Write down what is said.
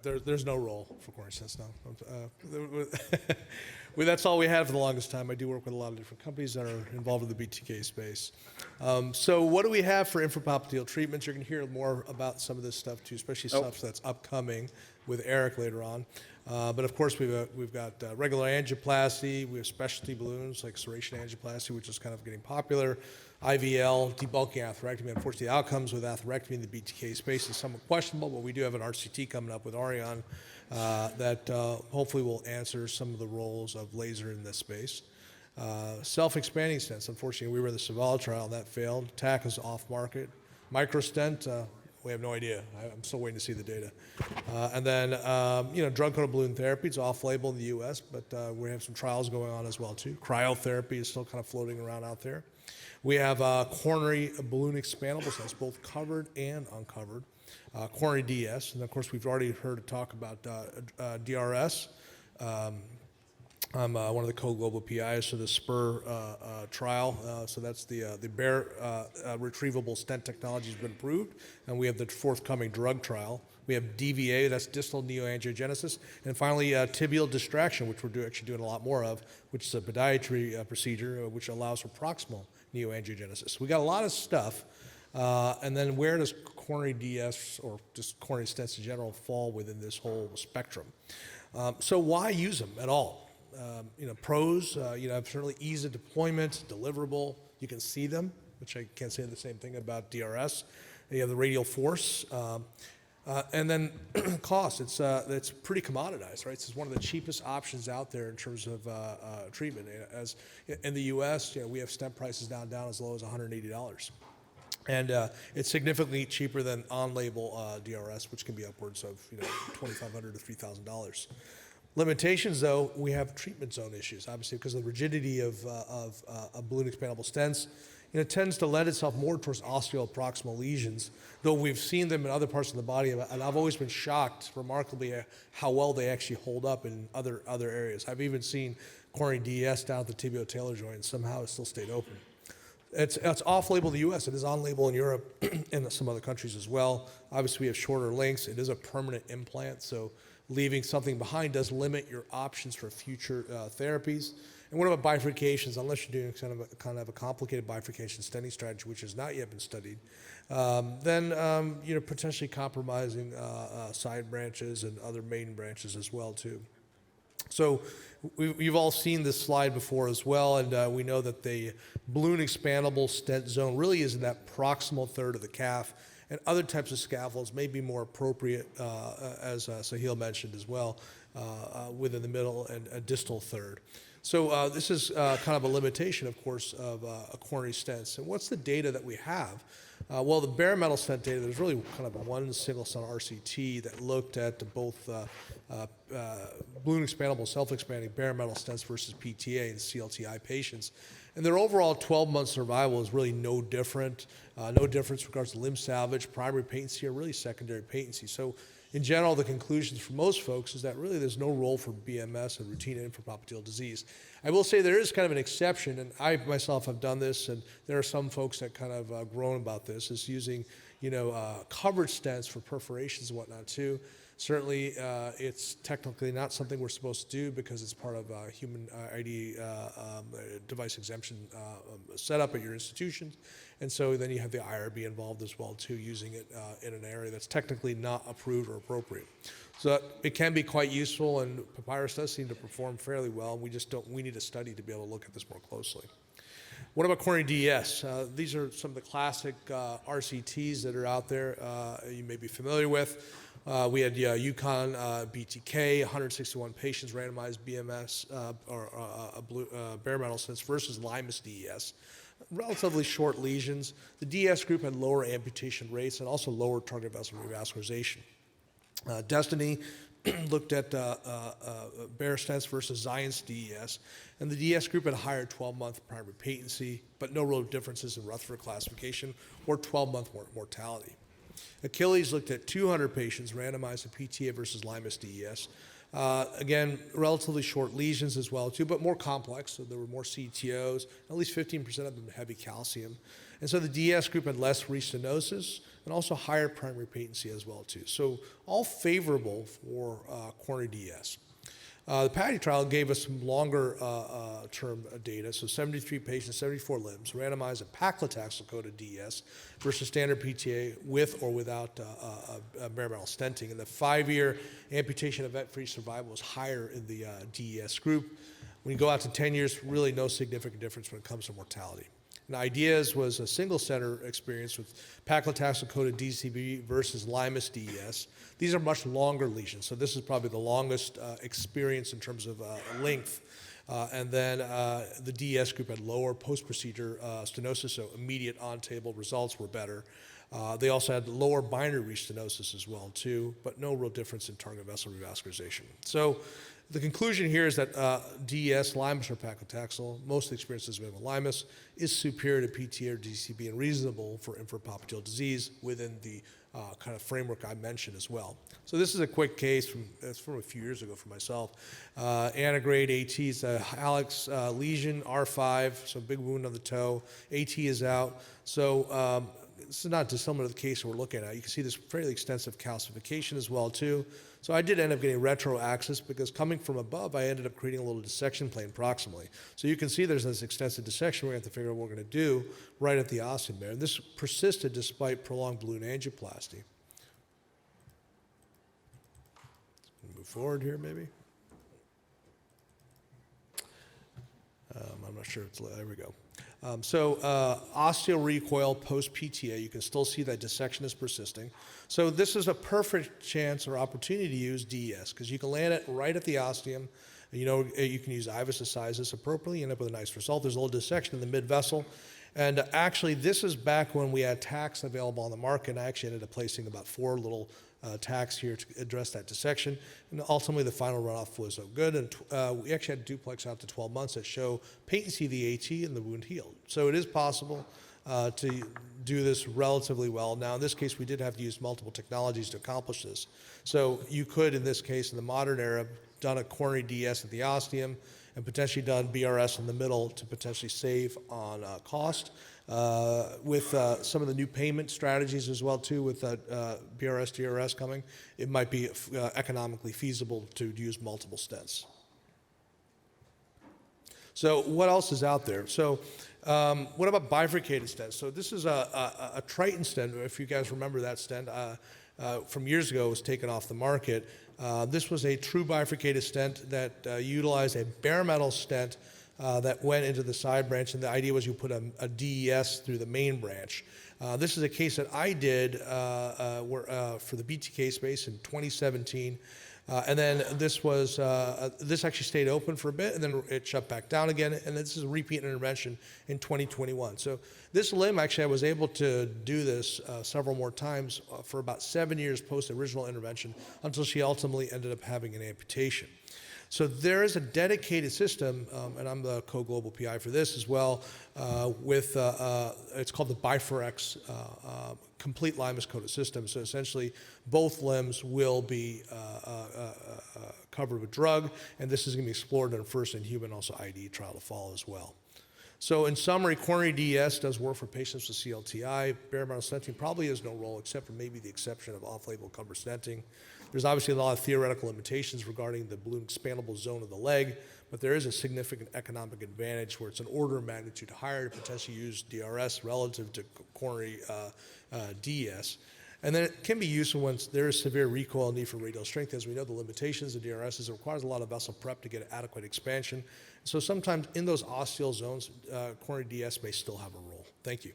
there's no role for coronary stents now. Well, that's all we had for the longest time. I do work with a lot of different companies that are involved in the BTK space. So what do we have for infrapopliteal treatments? You're going to hear more about some of this stuff too, especially stuff that's upcoming with Eric later on. But of course, we've got regular angioplasty. We have specialty balloons like serration angioplasty, which is kind of getting popular. IVL, debulking atherectomy. Unfortunately, the outcomes with atherectomy in the BTK space is somewhat questionable, but we do have an RCT coming up with Arion that hopefully will answer some of the roles of laser in this space. Self-expanding stents. Unfortunately, we were in the Savala trial and that failed. TAC is off market. Microstent, we have no idea. I'm still waiting to see the data. And then, drug-coated balloon therapy. It's off-label in the U.S., but we have some trials going on as well too. Cryotherapy is still kind of floating around out there. We have coronary balloon expandable stents, both covered and uncovered. Coronary DS, and of course we've already heard talk about DRS. I'm one of the co-global PIs for the SPUR trial. So that's the bare retrievable stent technology has been approved, and we have the forthcoming drug trial. We have DVA, that's distal neoangiogenesis, and finally tibial distraction, which we're actually doing a lot more of, which is a podiatry procedure which allows for proximal neoangiogenesis. We got a lot of stuff, and then where does coronary DS or just coronary stents in general fall within this whole spectrum? So why use them at all? Pros, certainly ease of deployment, deliverable. You can see them, which I can't say the same thing about DRS. You have the radial force. And then cost, it's pretty commoditized, right? It's one of the cheapest options out there in terms of treatment. As in the U.S., we have stent prices down as low as $180. And it's significantly cheaper than on-label DRS, which can be upwards of $2,500 to $3,000. Limitations, though, we have treatment zone issues, obviously, because of the rigidity of balloon expandable stents. It tends to lend itself more towards osteoproximal lesions, though we've seen them in other parts of the body, and I've always been shocked, remarkably, how well they actually hold up in other areas. I've even seen coronary DS down at the tibio-talar joint, and somehow it still stayed open. It's off-label in the U.S. It is on-label in Europe and some other countries as well. Obviously, we have shorter lengths. It is a permanent implant, so leaving something behind does limit your options for future therapies. And what about bifurcations? Unless you're doing kind of a complicated bifurcation stenting strategy, which has not yet been studied, then you're potentially compromising side branches and other main branches as well too. So you've all seen this slide before as well, and we know that the balloon expandable stent zone really is in that proximal third of the calf, and other types of scaffolds may be more appropriate, as Sahil mentioned as well, within the middle and a distal third. So this is kind of a limitation, of course, of coronary stents. And what's the data that we have? Well, the bare metal stent data, there's really kind of one single cell RCT that looked at both balloon expandable, self-expanding bare metal stents versus PTA in CLTI patients. And their overall 12-month survival is really no different. No difference in regards to limb salvage, primary patency, or really secondary patency. So in general, the conclusions for most folks is that really there's no role for BMS and routine infrapopliteal disease. I will say there is kind of an exception, and I myself have done this, and there are some folks that kind of groan about this, is using covered stents for perforations and whatnot too. Certainly, it's technically not something we're supposed to do because it's part of a human ID device exemption setup at your institutions. And so then you have the IRB involved as well too, using it in an area that's technically not approved or appropriate. So it can be quite useful, and papyrus does seem to perform fairly well. We need a study to be able to look at this more closely. What about coronary DS? These are some of the classic RCTs that are out there you may be familiar with. We had Yukon BTK, 161 patients randomized BMS bare metal stents versus Limus DES. Relatively short lesions. The DS group had lower amputation rates and also lower target vessel revascularization. Destiny looked at bare stents versus Zions DES, and the DS group had higher 12-month primary patency, but no real differences in Rutherford classification or 12-month mortality. Achilles looked at 200 patients randomized to PTA versus Limus DES. Again, relatively short lesions as well too, but more complex. So there were more CTOs, at least 15% of them heavy calcium. And so the DS group had less restenosis and also higher primary patency as well too. So all favorable for coronary DS. The PATI trial gave us some longer term data, so 73 patients, 74 limbs, randomized to paclitaxel-coated DES versus standard PTA with or without bare metal stenting. And the 5-year amputation event-free survival was higher in the DES group. When you go out to 10 years, really no significant difference when it comes to mortality. And IDEAS was a single center experience with paclitaxel-coated DCB versus Limus DES. These are much longer lesions, so this is probably the longest experience in terms of length. And then the DES group had lower post-procedure stenosis, so immediate on-table results were better. They also had lower binary restenosis as well too, but no real difference in target vessel revascularization. So the conclusion here is that DES, Limus, or paclitaxel, most of the experiences we have with Limus, is superior to PTA or DCB and reasonable for infrapopliteal disease within the kind of framework I mentioned as well. So this is a quick case from a few years ago for myself. Antegrade AT is a hallux lesion, R5, so big wound on the toe. AT is out. So this is not dissimilar to the case we're looking at. You can see this fairly extensive calcification as well too. So I did end up getting retroaxis because coming from above, I ended up creating a little dissection plane proximally. So you can see there's this extensive dissection. We have to figure out what we're going to do right at the ostium there. And this persisted despite prolonged balloon angioplasty. Move forward here, maybe. I'm not sure it's, there we go. Osteal recoil post-PTA, you can still see that dissection is persisting. So this is a perfect chance or opportunity to use DES because you can land it right at the ostium. You know, you can use IVUS to size this appropriately, you end up with a nice result. There's a little dissection in the mid-vessel. And actually, this is back when we had tacks available on the market. I actually ended up placing about 4 little tacks here to address that dissection. And ultimately, the final runoff was so good. And we actually had duplex out to 12 months that show patency of the AT and the wound healed. So it is possible to do this relatively well. Now, in this case, we did have to use multiple technologies to accomplish this. So you could, in this case, in the modern era, done a coronary DS at the ostium and potentially done BRS in the middle to potentially save on cost. With some of the new payment strategies as well too, with BRS, DRS coming, it might be economically feasible to use multiple stents. So what else is out there? So what about bifurcated stents? So this is a Triton stent. If you guys remember that stent from years ago, it was taken off the market. This was a true bifurcated stent that utilized a bare metal stent that went into the side branch, and the idea was you put a DES through the main branch. This is a case that I did for the BTK space in 2017. And then this was, this actually stayed open for a bit, and then it shut back down again, and this is a repeat intervention in 2021. So this limb, actually, I was able to do this several more times for about 7 years post original intervention until she ultimately ended up having an amputation. So there is a dedicated system, and I'm the co-global PI for this as well, with, it's called the Biforex complete Limus-coated system. So essentially, both limbs will be covered with drug, and this is going to be explored in a first-in-human, also IDE trial to follow as well. So in summary, coronary DES does work for patients with CLTI. Bare metal stenting probably has no role except for maybe the exception of off-label cover stenting. There's obviously a lot of theoretical limitations regarding the balloon expandable zone of the leg, but there is a significant economic advantage where it's an order of magnitude higher to potentially use DRS relative to coronary DES. And then it can be useful when there is severe recoil and need for radial strength. As we know, the limitations of DRS is it requires a lot of vessel prep to get adequate expansion. So sometimes in those osteal zones, coronary DS may still have a role. Thank you.